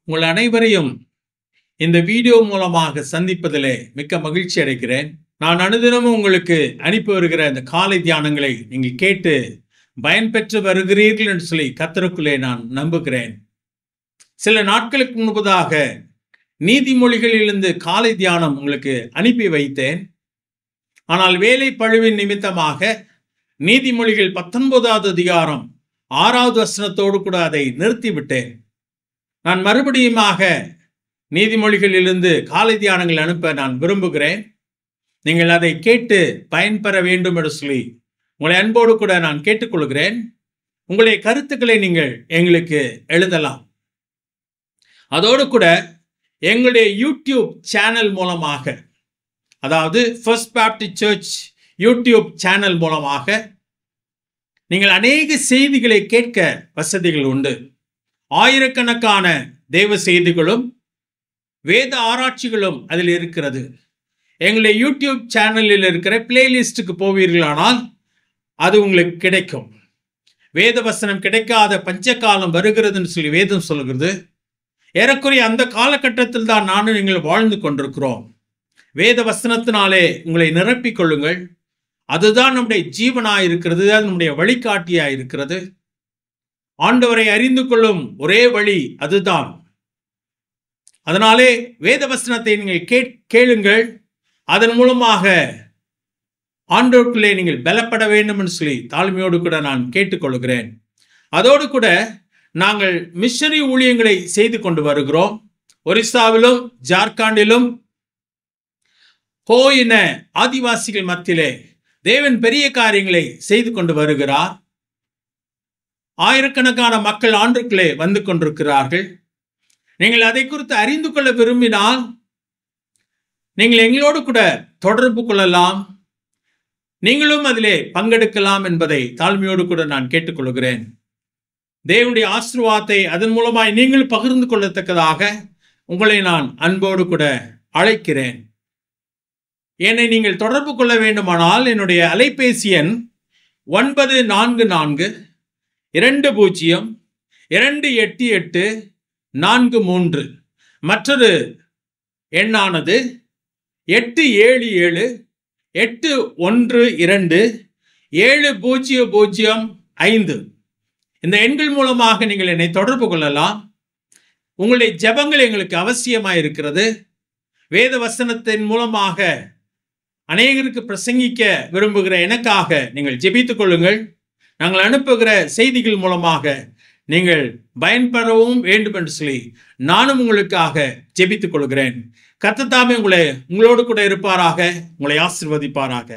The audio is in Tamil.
உங்கள் அனைவரையும் இந்த வீடியோ மூலமாக சந்திப்பதிலே மிக்க மகிழ்ச்சி அடைகிறேன். நான் அனுதினமும் உங்களுக்கு அனுப்பி வருகிற இந்த காலை தியானங்களை நீங்கள் கேட்டு பயன்பெற்று வருகிறீர்கள் என்று சொல்லி கர்த்தருக்குள்ளே நான் நம்புகிறேன். சில நாட்களுக்கு முன்பதாக நீதிமொழிகளிலிருந்து காலை தியானம் உங்களுக்கு அனுப்பி வைத்தேன். ஆனால் வேலை பழுவின் நிமித்தமாக நீதிமொழிகள் 19வது அதிகாரம் 6வது வசனத்தோடு கூட அதை நிறுத்திவிட்டேன். நான் மறுபடியுமாக நீதிமொழிகளிலிருந்து காலை தியானங்கள் அனுப்ப நான் விரும்புகிறேன். நீங்கள் அதை கேட்டு பயன்பெற வேண்டும் என்று சொல்லி உங்களை அன்போடு கூட நான் கேட்டுக்கொள்கிறேன். உங்களுடைய கருத்துக்களை நீங்கள் எங்களுக்கு எழுதலாம். அதோடு கூட எங்களுடைய யூடியூப் சேனல் மூலமாக, அதாவது first Baptist search YouTube channel மூலமாக நீங்கள் அநேக செய்திகளை கேட்க வசதிகள் உண்டு. ஆயிரக்கணக்கான தேவ செய்திகளும் வேத ஆராய்ச்சிகளும் அதில் இருக்கிறது. எங்களுடைய யூடியூப் சேனலில் இருக்கிற பிளேலிஸ்டுக்கு போவீர்களானால் அது உங்களுக்கு கிடைக்கும். வேத வசனம் கிடைக்காத பஞ்சகாலம் வருகிறதுன்னு சொல்லி வேதம் சொல்கிறது. ஏறக்குறைய அந்த காலகட்டத்தில் தான் நானும் நீங்கள் வாழ்ந்து கொண்டிருக்கிறோம். வேத வசனத்தினாலே உங்களை நிரப்பிக் கொள்ளுங்கள். அதுதான் நம்முடைய ஜீவனாய் இருக்கிறது, அது நம்முடைய வழிகாட்டியாய் இருக்கிறது. ஆண்டவரை அறிந்து கொள்ளும் ஒரே வழி அதுதான். அதனாலே வேத வசனத்தை நீங்கள் கேளுங்கள். அதன் மூலமாக ஆண்டவருக்குள்ளே நீங்கள் பலப்பட வேண்டும் என்று சொல்லி தாழ்மையோடு கூட நான் கேட்டுக்கொள்கிறேன். அதோடு கூட நாங்கள் மிஷனரி ஊழியங்களை செய்து கொண்டு வருகிறோம். ஒரிசாவிலும் ஜார்க்கண்டிலும் ஹோ என ஆதிவாசிகள் மத்தியிலே தேவன் பெரிய காரியங்களை செய்து கொண்டு வருகிறார். ஆயிரக்கணக்கான மக்கள் ஆண்டுக்குள்ளே வந்து கொண்டிருக்கிறார்கள். நீங்கள் அதை குறித்து அறிந்து கொள்ள விரும்பினால் நீங்கள் எங்களோடு கூட தொடர்பு கொள்ளலாம். நீங்களும் அதிலே பங்கெடுக்கலாம் என்பதை தாழ்மையோடு கூட நான் கேட்டுக்கொள்கிறேன். தேவனுடைய ஆசீர்வாதத்தை அதன் மூலமாய் நீங்கள் பகிர்ந்து கொள்ளத்தக்கதாக உங்களை நான் அன்போடு கூட அழைக்கிறேன். என்னை நீங்கள் தொடர்பு கொள்ள வேண்டுமானால் என்னுடைய அலைபேசி எண் 94402884 மற்றொரு எண்ணானது 8778127005. இந்த எண்கள் மூலமாக நீங்கள் என்னை தொடர்பு கொள்ளலாம். உங்களுடைய ஜெபங்கள் எங்களுக்கு அவசியமாக இருக்கிறது. வேத வசனத்தின் மூலமாக அநேகருக்கு பிரசங்கிக்க விரும்புகிற எனக்காக நீங்கள் ஜெபித்துக் கொள்ளுங்கள். நாங்கள் அனுப்புகிற செய்திகள் மூலமாக நீங்கள் பயன்பெறவும் வேண்டும் என்று சொல்லி நானும் உங்களுக்காக ஜெபித்துக் கொள்கிறேன். கர்த்தர் தாமே உங்களோடு கூட இருப்பாராக, உங்களை ஆசீர்வதிப்பாராக.